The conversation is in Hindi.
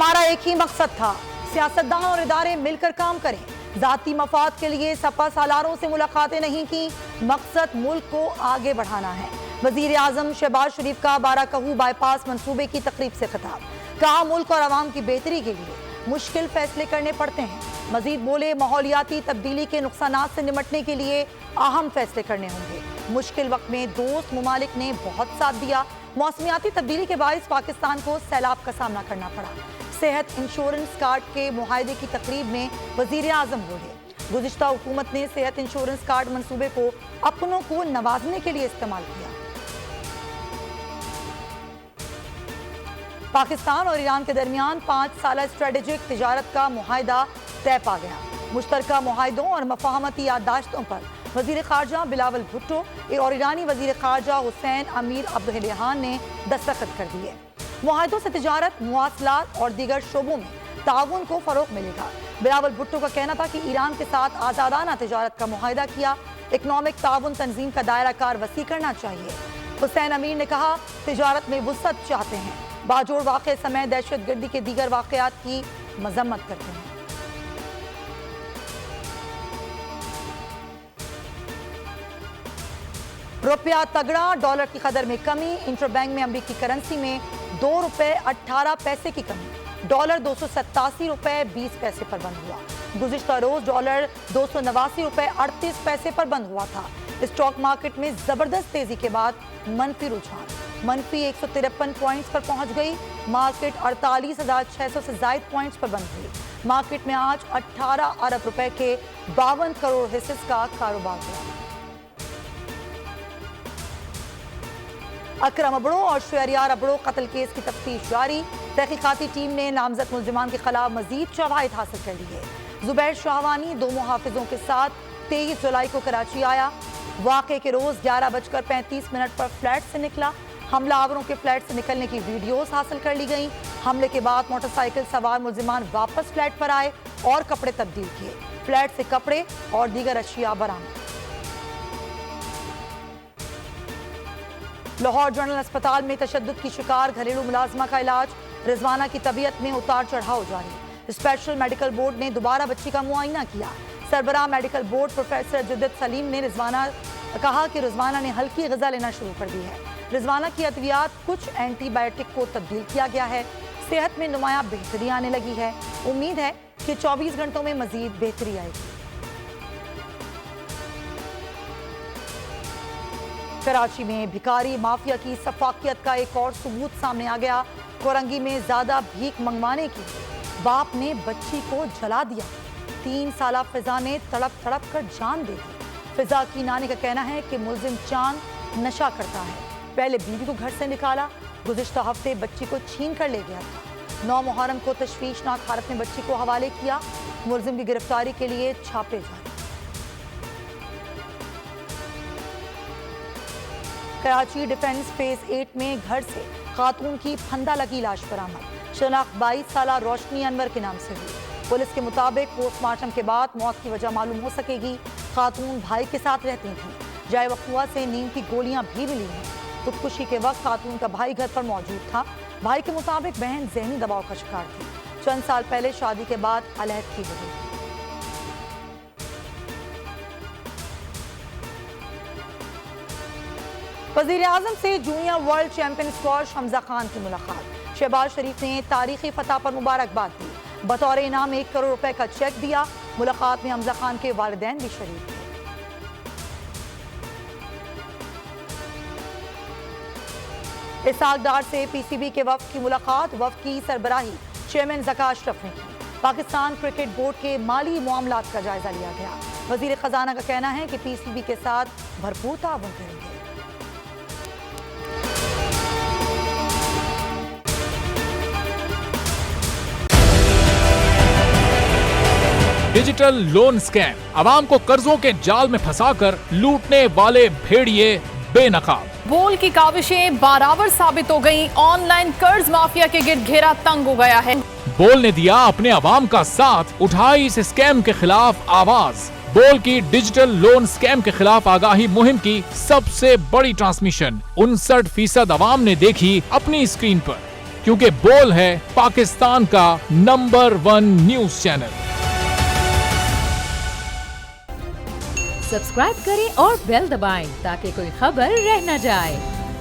हमारा एक ही मकसद था, सियासतदान और इदारे मिलकर काम करें। जाती मफाद के लिए सपा सालारों से मुलाकातें नहीं की, मकसद मुल्क को आगे बढ़ाना है। वजीर आजम शहबाज शरीफ का बाराकहू बाईपास मंसूबे की तकरीब से खिताब, कहा मुल्क और आवाम की बेहतरी के लिए मुश्किल फैसले करने पड़ते हैं। मजीद बोले माहौलियाती तब्दीली के नुकसानात से निमटने के लिए अहम फैसले करने होंगे। मुश्किल वक्त में दोस्त मुमालिक ने बहुत साथ दिया। मौसमियाती तब्दीली के बायस पाकिस्तान को सैलाब का सामना करना पड़ा। सेहत इंश्योरेंस कार्ड के मुआहदे की तकरीब में वजीर आजम बोले, गुज़िश्ता हुकूमत ने सेहत इंश्योरेंस कार्ड मंसूबे को अपनों को नवाजने के लिए इस्तेमाल किया। पाकिस्तान और ईरान के दरमियान 5 साला स्ट्रेटेजिक तिजारत का मुआहदा तय पा गया। मुश्तरका मुआहदों और मफाहमती याददाश्तों पर वजीर खारजा बिलावल भुट्टो और ईरानी वजीर खारजा हुसैन अमीर अब्दुल्लाहियान ने दस्तखत कर दिए। मुआहदों से तिजारत, मुआसलात और दीगर शोबों में ताउन को फरोग मिलेगा। बिलावल भुट्टो का कहना था कि ईरान के साथ आज़ादाना तिजारत का मुआहदा किया, इकनॉमिक ताउन तंजीम का दायरा कार वसी करना चाहिए। हुसैन अमीर ने कहा, तिजारत में वुसअत चाहते हैं, बाजोड़ वाक़े समय दहशतगर्दी के दीगर वाक़यात की मजम्मत करते हैं। रुपया तगड़ा, डॉलर की कदर में कमी। इंटरबैंक में अमरीकी करेंसी में 2 रुपए 18 पैसे की कमी। डॉलर 287 रुपए 20 पैसे पर बंद हुआ। गुज़िश्ता रोज डॉलर 289 रुपए 38 पैसे पर बंद हुआ था। स्टॉक मार्केट में जबरदस्त तेजी के बाद मनफी रुझान, मनफी 153 पॉइंट्स पर पहुंच गई। मार्केट 48,600 से ज्यादा पॉइंट्स पर बंद हुई। मार्केट में आज 18 अरब रुपए के 52 करोड़ हिस्से का कारोबार हुआ। अकरम अबड़ो और शहरियार अबड़ो कत्ल केस की तफ्तीश जारी। तहकीकाती टीम ने नामजद मुल्जिमान के खिलाफ मजीद शवाहिद हासिल कर ली है। जुबैर शाहवानी 2 मुहाफिजों के साथ 23 जुलाई को कराची आया। वाक़े के रोज 11:35 पर फ्लैट से निकला। हमलावरों के फ्लैट से निकलने की वीडियोस हासिल कर ली गई। हमले के बाद मोटरसाइकिल सवार मुल्जिमान वापस फ्लैट पर आए और कपड़े तब्दील किए। फ्लैट से कपड़े और दीगर अशिया बरामद। लाहौर जनरल अस्पताल में तशद्दुद की शिकार घरेलू मुलाजमा का इलाज। रिजवाना की तबीयत में उतार चढ़ाव जारी। स्पेशल मेडिकल बोर्ड ने दोबारा बच्ची का मुआयना किया। सरबराह मेडिकल बोर्ड प्रोफेसर जुद्दत सलीम ने कहा कि रिजवाना ने हल्की ग़िज़ा लेना शुरू कर दी है। रिजवाना की अद्वियात कुछ एंटीबायोटिक को तब्दील किया गया है। सेहत में नुमाया बेहतरी आने लगी है। उम्मीद है कि 24 घंटों में मजीद बेहतरी आएगी। कराची में भिखारी माफिया की सफाकियत का एक और सबूत सामने आ गया। कोरंगी में ज्यादा भीख मंगवाने के लिए बाप ने बच्ची को जला दिया। 3 साला फिजा ने तड़प तड़प कर जान दे दी। फिजा की नानी का कहना है कि मुलजिम चांद नशा करता है। पहले बीवी को घर से निकाला, गुज़िश्ता हफ्ते बच्ची को छीन कर ले गया था। 9 मुहर्रम को तशवीशनाक हालत में बच्ची को हवाले किया। मुलजिम की गिरफ्तारी के लिए छापे जारी। कराची डिफेंस फेज 8 में घर से खातून की फंदा लगी लाश बरामद। शनाख्त 22 साला रोशनी अनवर के नाम से हुई। पुलिस के मुताबिक पोस्टमार्टम के बाद मौत की वजह मालूम हो सकेगी। खातून भाई के साथ रहती थी। जाए वक़्तुआ से नींद की गोलियां भी मिली हैं। खुदकुशी के वक्त खातून का भाई घर पर मौजूद था। भाई के मुताबिक बहन ज़हनी दबाव का शिकार थी। चंद साल पहले शादी के बाद अलहदगी हो गई। वज़ीर आज़म से junior world champion squash Hamza Khan की मुलाकात। शहबाज शरीफ ने तारीखी फतह पर मुबारकबाद दी। बतौर इनाम 1 करोड़ रुपए का चेक दिया। मुलाकात में हमजा खान के वालिदैन भी शरीक थे। इसाक डार से पीसीबी के वफ्द की मुलाकात। वफ्द की सरबराही चेयरमैन ज़का अशरफ ने की। पाकिस्तान क्रिकेट बोर्ड के माली मामलात का जायजा लिया गया। वज़ीर खजाना का कहना है कि पीसीबी के साथ भरपूर ताउन करेंगे। डिजिटल लोन स्कैम, आवाम को कर्जों के जाल में फंसाकर लूटने वाले भेड़िए बेनकाब। बोल की काविशें बाराबर साबित हो गईं। ऑनलाइन कर्ज माफिया के गिर्द घेरा तंग हो गया है। बोल ने दिया अपने आवाम का साथ, उठाई इस स्कैम के खिलाफ आवाज। बोल की डिजिटल लोन स्कैम के खिलाफ आगाही मुहिम की सबसे बड़ी ट्रांसमिशन 59% आवाम ने देखी अपनी स्क्रीन पर। क्योंकि बोल है पाकिस्तान का नंबर 1 न्यूज चैनल। सब्सक्राइब करें और बेल दबाएं ताकि कोई खबर रह न जाए।